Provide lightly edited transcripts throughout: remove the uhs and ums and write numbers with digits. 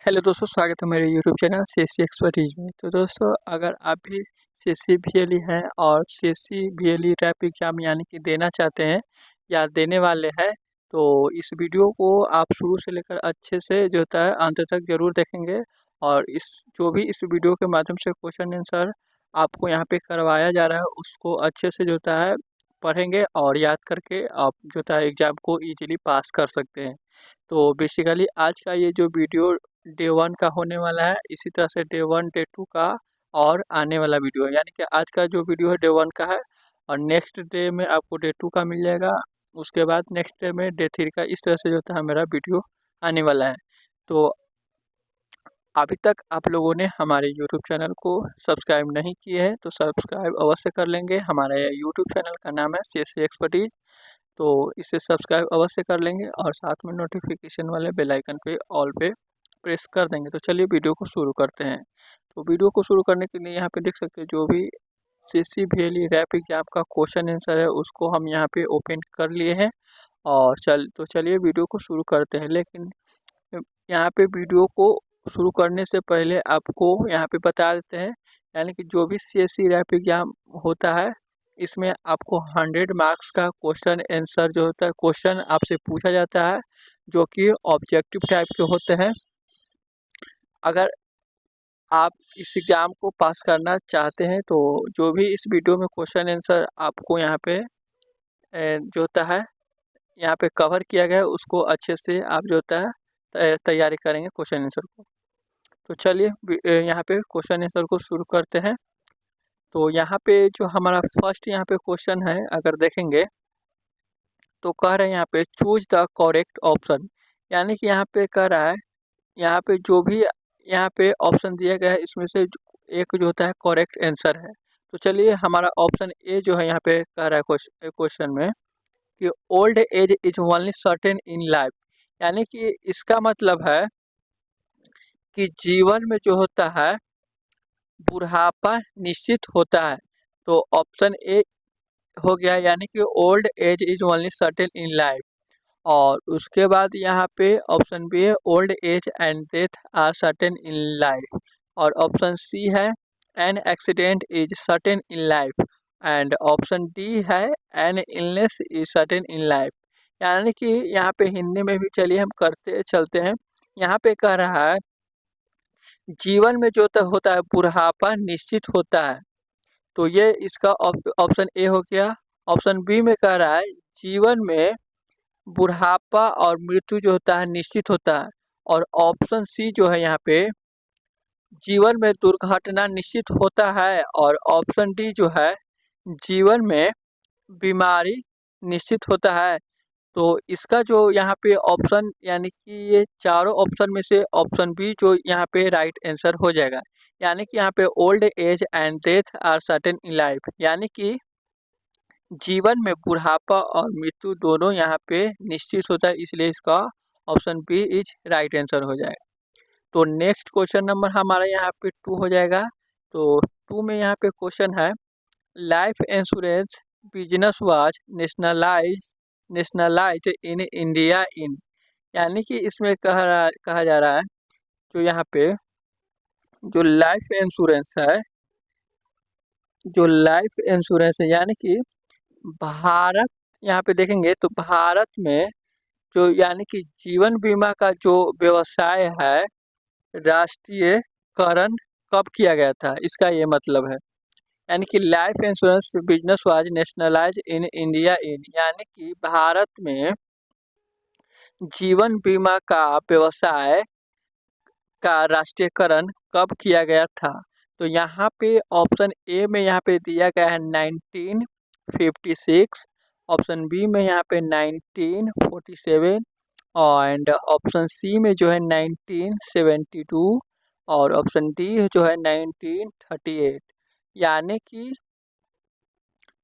Hello दोस्तों, स्वागत है मेरे यूट्यूब चैनल सीएससी एक्सपर्टीज में। तो दोस्तों, अगर आप भी सीएससी वीएलई हैं और सीएससी वीएलई रैप एग्ज़ाम यानी कि देना चाहते हैं या देने वाले हैं, तो इस वीडियो को आप शुरू से लेकर अच्छे से जो होता है अंत तक ज़रूर देखेंगे। और इस जो भी इस वीडियो के माध्यम से क्वेश्चन आंसर आपको यहाँ पे करवाया जा रहा है, उसको अच्छे से जो होता है पढ़ेंगे और याद करके आप जो होता है एग्ज़ाम को ईज़िली पास कर सकते हैं। तो बेसिकली आज का ये जो वीडियो डे 1 का होने वाला है, इसी तरह से डे 1, डे 2 का और आने वाला वीडियो है। यानी कि आज का जो वीडियो है डे 1 का है और नेक्स्ट डे में आपको डे 2 का मिल जाएगा। उसके बाद नेक्स्ट डे में डे 3 का, इस तरह से जो था मेरा वीडियो आने वाला है। तो अभी तक आप लोगों ने हमारे यूट्यूब चैनल को सब्सक्राइब नहीं किए हैं तो सब्सक्राइब अवश्य कर लेंगे। हमारा यूट्यूब चैनल का नाम है सीएससी एक्सपर्टीज। तो इसे सब्सक्राइब अवश्य कर लेंगे और साथ में नोटिफिकेशन वाले बेल आइकन पे ऑल पे प्रेस कर देंगे। तो चलिए वीडियो को शुरू करते हैं। तो वीडियो को शुरू करने के लिए यहाँ पे देख सकते हैं जो भी सीएससी वीएलई रैप एग्जाम का क्वेश्चन आंसर है उसको हम यहाँ पे ओपन कर लिए हैं। और चलिए वीडियो को शुरू करते हैं। लेकिन यहाँ पे वीडियो को शुरू करने से पहले आपको यहाँ पे बता देते हैं, यानी कि जो भी सीएससी रैप एग्जाम होता है इसमें आपको 100 मार्क्स का क्वेश्चन आंसर जो होता है क्वेश्चन आपसे पूछा जाता है, जो कि ऑब्जेक्टिव टाइप के होते हैं। अगर आप इस एग्ज़ाम को पास करना चाहते हैं तो जो भी इस वीडियो में क्वेश्चन आंसर आपको यहाँ पे जो होता है यहाँ पे कवर किया गया है उसको अच्छे से आप जो होता है तैयारी करेंगे क्वेश्चन आंसर को। तो चलिए यहाँ पे क्वेश्चन आंसर को शुरू करते हैं। तो यहाँ पे जो हमारा फर्स्ट यहाँ पे क्वेश्चन है, अगर देखेंगे तो कह रहे हैं यहाँ पे चूज द करेक्ट ऑप्शन। यानी कि यहाँ पे कह रहा है, यहाँ पे जो भी यहाँ पे ऑप्शन दिया गया है इसमें से एक जो होता है करेक्ट आंसर है। तो चलिए हमारा ऑप्शन ए जो है यहाँ पे कह रहा है क्वेश्चन में कि old age is only certain in life. यानी कि इसका मतलब है कि जीवन में जो होता है बुढ़ापा निश्चित होता है। तो ऑप्शन ए हो गया, यानी कि old age is only certain in life. और उसके बाद यहाँ पे ऑप्शन बी है old age and death are certain in life. और ऑप्शन सी है an accident is certain in life. And option D है an illness is certain in life. यानी कि यहाँ पे हिंदी में भी चलिए हम करते चलते हैं। यहाँ पे कह रहा है जीवन में जो होता है बुढ़ापा निश्चित होता है। तो ये इसका ऑप्शन ए हो गया। ऑप्शन बी में कह रहा है जीवन में बुढ़ापा और मृत्यु जो होता है निश्चित होता है। और ऑप्शन सी जो है यहाँ पे जीवन में दुर्घटना निश्चित होता है। और ऑप्शन डी जो है जीवन में बीमारी निश्चित होता है। तो इसका जो यहाँ पे ऑप्शन, यानी कि ये चारों ऑप्शन में से ऑप्शन बी जो यहाँ पे राइट आंसर हो जाएगा। यानी कि यहाँ पे old age and death are certain in life, यानी कि जीवन में बुढ़ापा और मृत्यु दोनों यहाँ पे निश्चित होता है, इसलिए इसका option B is right answer हो जाएगा। तो नेक्स्ट क्वेश्चन नंबर हमारा यहाँ पे 2 हो जाएगा। तो 2 में यहाँ पे क्वेश्चन है life insurance business was nationalised in India in. यानी कि इसमें कहा जा रहा है जो यहाँ पे जो लाइफ इंश्योरेंस है, यानी कि भारत, यहाँ पे देखेंगे तो भारत में जो यानी कि जीवन बीमा का जो व्यवसाय है राष्ट्रीयकरण कब किया गया था, इसका ये मतलब है। यानी कि life insurance business was nationalise in India in, यानी कि भारत में जीवन बीमा का व्यवसाय का राष्ट्रीयकरण कब किया गया था। तो यहाँ पे ऑप्शन ए में यहाँ पे दिया गया है 1956। ऑप्शन बी में यहाँ पे 1947 एंड ऑप्शन सी में जो है 1972 और ऑप्शन डी जो है 1938। यानी कि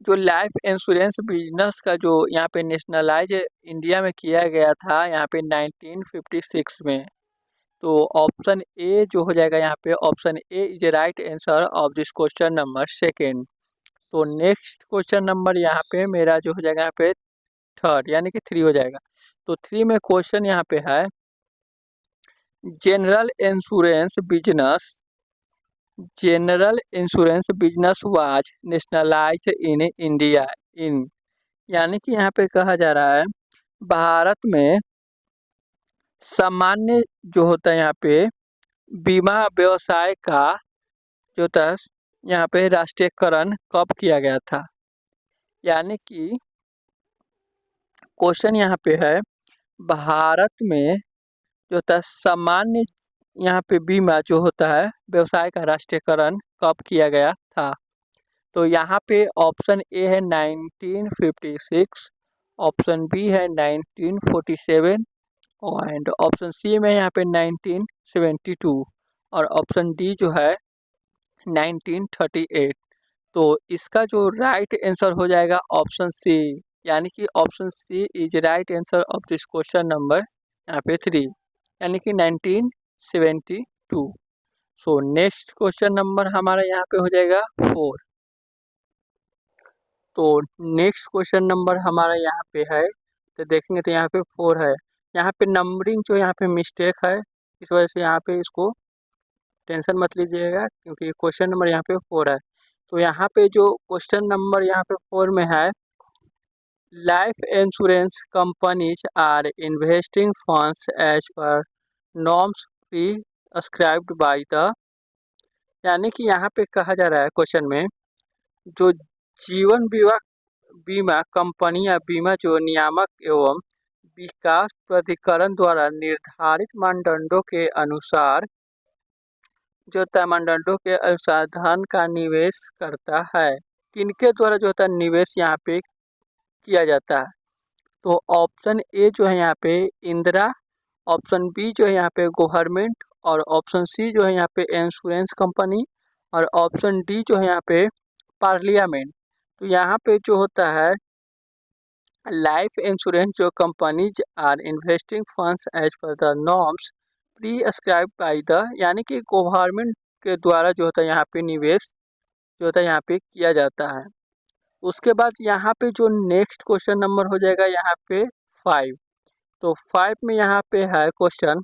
जो लाइफ इंश्योरेंस बिजनेस का जो यहाँ पे नेशनलाइज इंडिया में किया गया था यहाँ पे 1956 में। तो ऑप्शन ए जो हो जाएगा यहाँ पे option A is right answer of this question number second. तो नेक्स्ट क्वेश्चन नंबर यहाँ पे मेरा जो हो जाएगा यहाँ पे थर्ड, यानी कि 3 हो जाएगा। तो 3 में क्वेश्चन यहाँ पे है general insurance business was nationalised in India in, यानी कि यहाँ पे कहा जा रहा है भारत में सामान्य जो होता है यहाँ पे बीमा व्यवसाय का जो था यहाँ पे राष्ट्रीयकरण कब किया गया था। यानी कि क्वेश्चन यहाँ पे है भारत में जो था सामान्य यहाँ पे बीमा जो होता है व्यवसाय का राष्ट्रीयकरण कब किया गया था। तो यहाँ पे ऑप्शन ए है 1956, ऑप्शन बी है 1947 एंड ऑप्शन सी में यहाँ पे 1972 और ऑप्शन डी जो है 1938। तो इसका जो राइट आंसर हो जाएगा ऑप्शन सी, यानी कि option C is right answer of this question number यहाँ पे 3, यानी कि 1972। सो नेक्स्ट क्वेश्चन नंबर हमारा यहाँ पे हो जाएगा 4। तो नेक्स्ट क्वेश्चन नंबर हमारा यहाँ पे है, तो देखेंगे तो यहाँ पे 4 है। यहाँ पे नंबरिंग जो यहाँ पे मिस्टेक है, इस वजह से यहाँ पे इसको टेंशन मत लीजिएगा क्योंकि क्वेश्चन नंबर यहाँ पे 4 है। तो यहाँ पे जो क्वेश्चन नंबर यहाँ पे 4 में है, life insurance companies are investing funds as per norms prescribed by the, यानी कि यहाँ पे कहा जा रहा है क्वेश्चन में जो जीवन बीमा बीमा कंपनी या बीमा जो नियामक एवं विकास प्राधिकरण द्वारा निर्धारित मानदंडों के अनुसार जो मानदंडों के अनुसार धन का निवेश करता है, किनके द्वारा जो होता है निवेश यहाँ पे किया जाता है। तो ऑप्शन ए जो है यहाँ पे इंदिरा, ऑप्शन बी जो है यहाँ पे गवर्नमेंट और ऑप्शन सी जो है यहाँ पे इंश्योरेंस कंपनी और ऑप्शन डी जो है यहाँ पे पार्लियामेंट। तो यहाँ पे जो होता है लाइफ इंश्योरेंस जो companies are investing funds as per the norms prescribed by the, यानी कि गवर्नमेंट के द्वारा जो होता है यहाँ पे निवेश जो होता है यहाँ पे किया जाता है। उसके बाद यहाँ पे जो नेक्स्ट क्वेश्चन नंबर हो जाएगा यहाँ पे 5। तो 5 में यहाँ पे है question,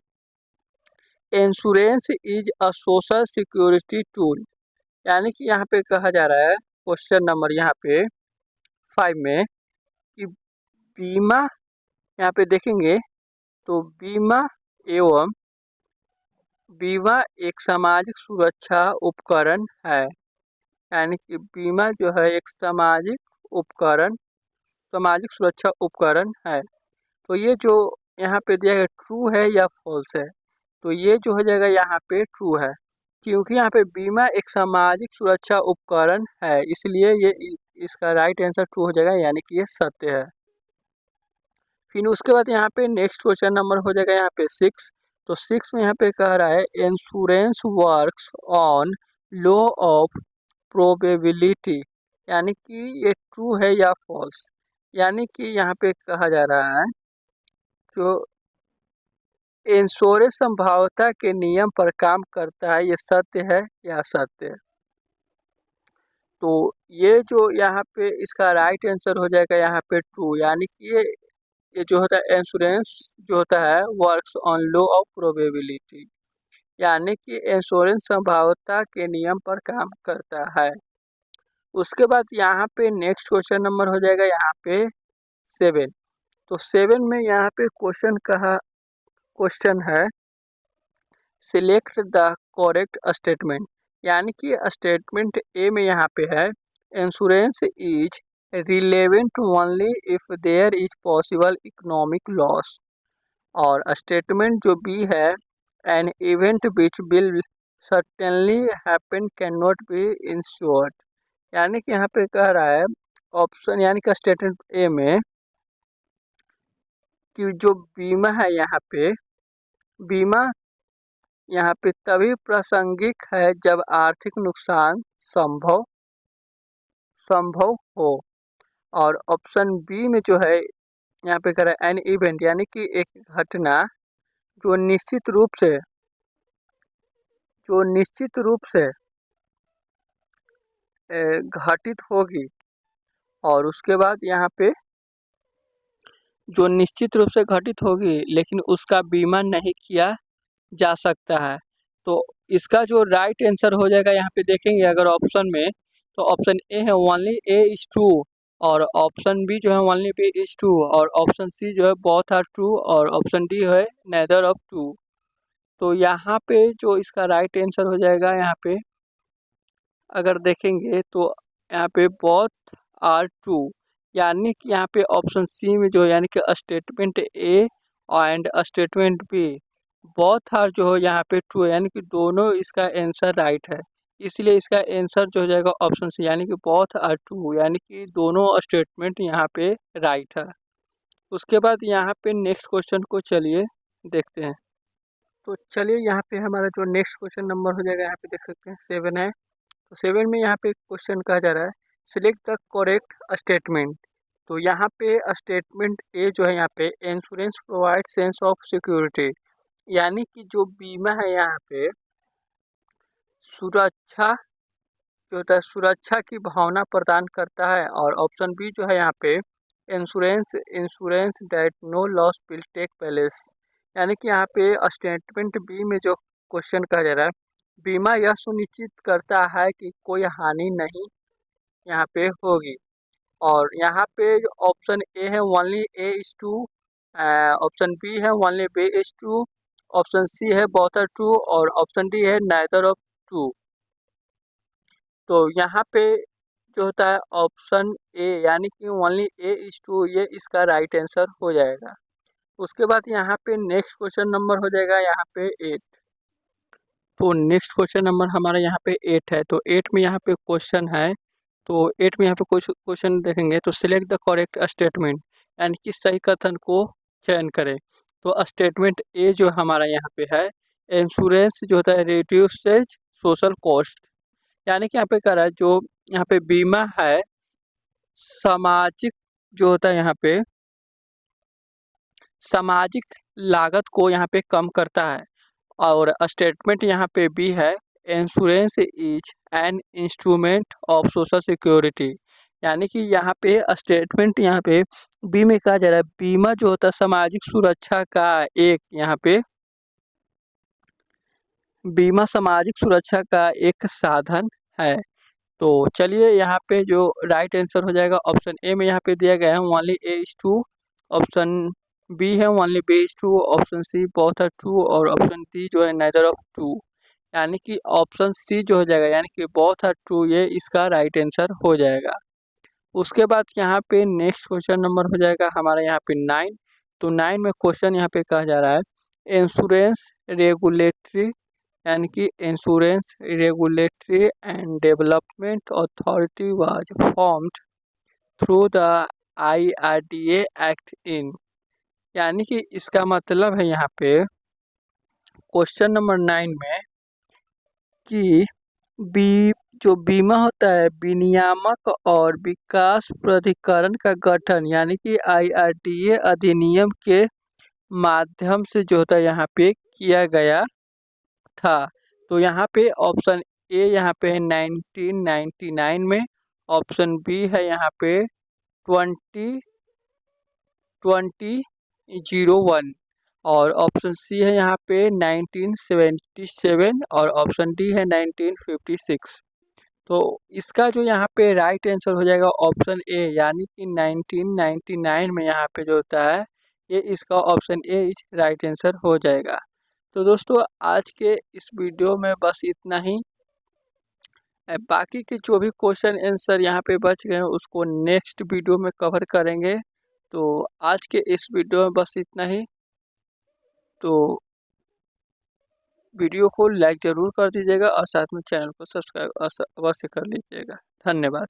insurance is a social security tool, यानी कि यहाँ पे कहा जा रहा है क्वेश्चन नंबर यहाँ पे 5 में कि बीमा यहाँ पे देखेंगे तो बीमा एक सामाजिक सुरक्षा उपकरण है, यानी कि बीमा जो है एक सामाजिक सुरक्षा उपकरण है। तो ये जो यहाँ पे दिया गया ट्रू है या फॉल्स है, तो ये जो हो जाएगा यहाँ पे ट्रू है क्योंकि यहाँ पे बीमा एक सामाजिक सुरक्षा उपकरण है, इसलिए ये इसका राइट आंसर ट्रू हो जाएगा, यानी कि ये सत्य है। फिर उसके बाद यहाँ पे नेक्स्ट क्वेश्चन नंबर हो जाएगा यहाँ पे 6। तो 6 में यहाँ पे कह रहा है insurance works on law of probability, यानी कि ये ट्रू है या फॉल्स, यानी कि यहाँ पे कहा जा रहा है जो इंश्योरेंस संभाव्यता के नियम पर काम करता है, ये सत्य है या असत्य है। तो ये जो यहाँ पे इसका राइट आंसर हो जाएगा यहाँ पे ट्रू, यानी कि ये जो होता है इंश्योरेंस जो होता है works on law of probability, यानी कि इंश्योरेंस संभाव्यता के नियम पर काम करता है। उसके बाद यहाँ पे नेक्स्ट क्वेश्चन नंबर हो जाएगा यहाँ पे 7। तो 7 में यहाँ पे क्वेश्चन है सिलेक्ट द करेक्ट स्टेटमेंट, यानी कि स्टेटमेंट ए में यहाँ पे है insurance is relevant only if there is possible economic loss, और स्टेटमेंट जो बी है an event which will certainly happen can not be insured, यानी कि यहाँ पे कह रहा है ऑप्शन यानी कि स्टेटमेंट ए में कि जो बीमा है यहाँ पे तभी प्रासंगिक है जब आर्थिक नुकसान संभव हो, और ऑप्शन बी में जो है यहाँ पे कह रहा है एन इवेंट, यानी कि एक घटना जो निश्चित रूप से घटित होगी, और उसके बाद यहाँ पे जो निश्चित रूप से घटित होगी लेकिन उसका बीमा नहीं किया जा सकता है। तो इसका जो राइट आंसर हो जाएगा यहाँ पे देखेंगे अगर ऑप्शन में, तो ऑप्शन ए है ओनली ए इज ट्रू, और ऑप्शन बी जो है ओनली बी इज ट्रू, और ऑप्शन सी जो है बोथ आर ट्रू, और ऑप्शन डी है नेदर ऑफ ट्रू। तो यहाँ पे जो इसका राइट आंसर हो जाएगा यहाँ पे अगर देखेंगे तो यहाँ पे बोथ आर ट्रू, यानी कि यहाँ पे ऑप्शन सी में जो यानी कि statement A and statement B both are जो है यहाँ पे ट्रू, यानी कि दोनों इसका आंसर राइट है। इसलिए इसका आंसर जो हो जाएगा ऑप्शन सी, यानी कि बोथ आर ट्रू, यानी कि दोनों स्टेटमेंट यहाँ पे राइट है। उसके बाद यहाँ पे नेक्स्ट क्वेश्चन को चलिए देखते हैं। तो चलिए यहाँ पे हमारा जो नेक्स्ट क्वेश्चन नंबर हो जाएगा यहाँ पे देख सकते हैं 7 है। तो 7 में यहाँ पे क्वेश्चन कहा जा रहा है सिलेक्ट द करेक्ट स्टेटमेंट। तो यहाँ पे स्टेटमेंट ए जो है यहाँ पे insurance provide sense of security, यानी कि जो बीमा है यहाँ पे सुरक्षा जो होता है सुरक्षा की भावना प्रदान करता है। और ऑप्शन बी जो है यहाँ पे insurance insurance that no loss will take place, यानी कि यहाँ पे स्टेटमेंट बी में जो क्वेश्चन कहा जा रहा है बीमा यह सुनिश्चित करता है कि कोई हानि नहीं यहाँ पे होगी। और यहाँ पे जो ऑप्शन ए है only A is true, option B है only B is true, option C है बोथ आर ट्रू, और ऑप्शन डी है नाइदर ऑफ ट्रू। तो यहाँ पे जो होता है ऑप्शन ए यानी कि ओनली ए इज टू, ये इसका राइट आंसर हो जाएगा। उसके बाद यहाँ पे नेक्स्ट क्वेश्चन नंबर हो जाएगा यहाँ पे 8। तो नेक्स्ट क्वेश्चन नंबर हमारा यहाँ पे 8 है। तो 8 में यहाँ पे क्वेश्चन है, तो 8 में यहाँ पे कुछ क्वेश्चन देखेंगे। तो सिलेक्ट द करेक्ट स्टेटमेंट, यानी कि सही कथन को चयन करें। तो स्टेटमेंट ए जो हमारा यहाँ पे है इंश्योरेंस जो होता है रिड्यूसेज सोशल कॉस्ट, यानी कि यहाँ पे कह रहा है जो यहाँ पे बीमा है सामाजिक जो होता है यहाँ पे सामाजिक लागत को यहाँ पे कम करता है। और स्टेटमेंट यहाँ पे बी है insurance is an instrument of social security, यानी कि यहाँ पे स्टेटमेंट यहाँ पे बी में कहा जा रहा है बीमा जो होता है सामाजिक सुरक्षा का एक यहाँ पे बीमा सामाजिक सुरक्षा का एक साधन है। तो चलिए यहाँ पे जो राइट आंसर हो जाएगा ऑप्शन ए में यहाँ पे दिया गया है only A is true, option B है only B is true, option C both are true, और ऑप्शन डी जो है नाइदर ऑफ ट्रू, यानी कि ऑप्शन सी जो हो जाएगा यानी कि बोथ आर ट्रू, ये इसका राइट आंसर हो जाएगा। उसके बाद यहाँ पे नेक्स्ट क्वेश्चन नंबर हो जाएगा हमारा यहाँ पे 9। तो 9 में क्वेश्चन यहाँ पे कहा जा रहा है इंश्योरेंस रेगुलेटरी, यानी कि insurance regulatory and development authority was formed through the IRDA act in, यानी कि इसका मतलब है यहाँ पे क्वेश्चन नंबर 9 में कि जो बीमा होता है विनियामक और विकास प्राधिकरण का गठन, यानी कि IRDA अधिनियम के माध्यम से जो होता है यहाँ पे किया गया था। तो यहाँ पे ऑप्शन ए यहाँ पे है 1999 में, ऑप्शन बी है यहाँ पे 2001, और ऑप्शन सी है यहाँ पे 1977, और ऑप्शन डी है 1956। तो इसका जो यहाँ पे राइट आंसर हो जाएगा ऑप्शन ए, यानी कि 1999 में यहाँ पे जो होता है ये इसका ऑप्शन ए इस राइट आंसर हो जाएगा। तो दोस्तों आज के इस वीडियो में बस इतना ही। बाकी के जो भी क्वेश्चन आंसर यहाँ पे बच गए हैं उसको नेक्स्ट वीडियो में कवर करेंगे। तो आज के इस वीडियो में बस इतना ही। तो वीडियो को लाइक ज़रूर कर दीजिएगा और साथ में चैनल को सब्सक्राइब अवश्य कर लीजिएगा। धन्यवाद।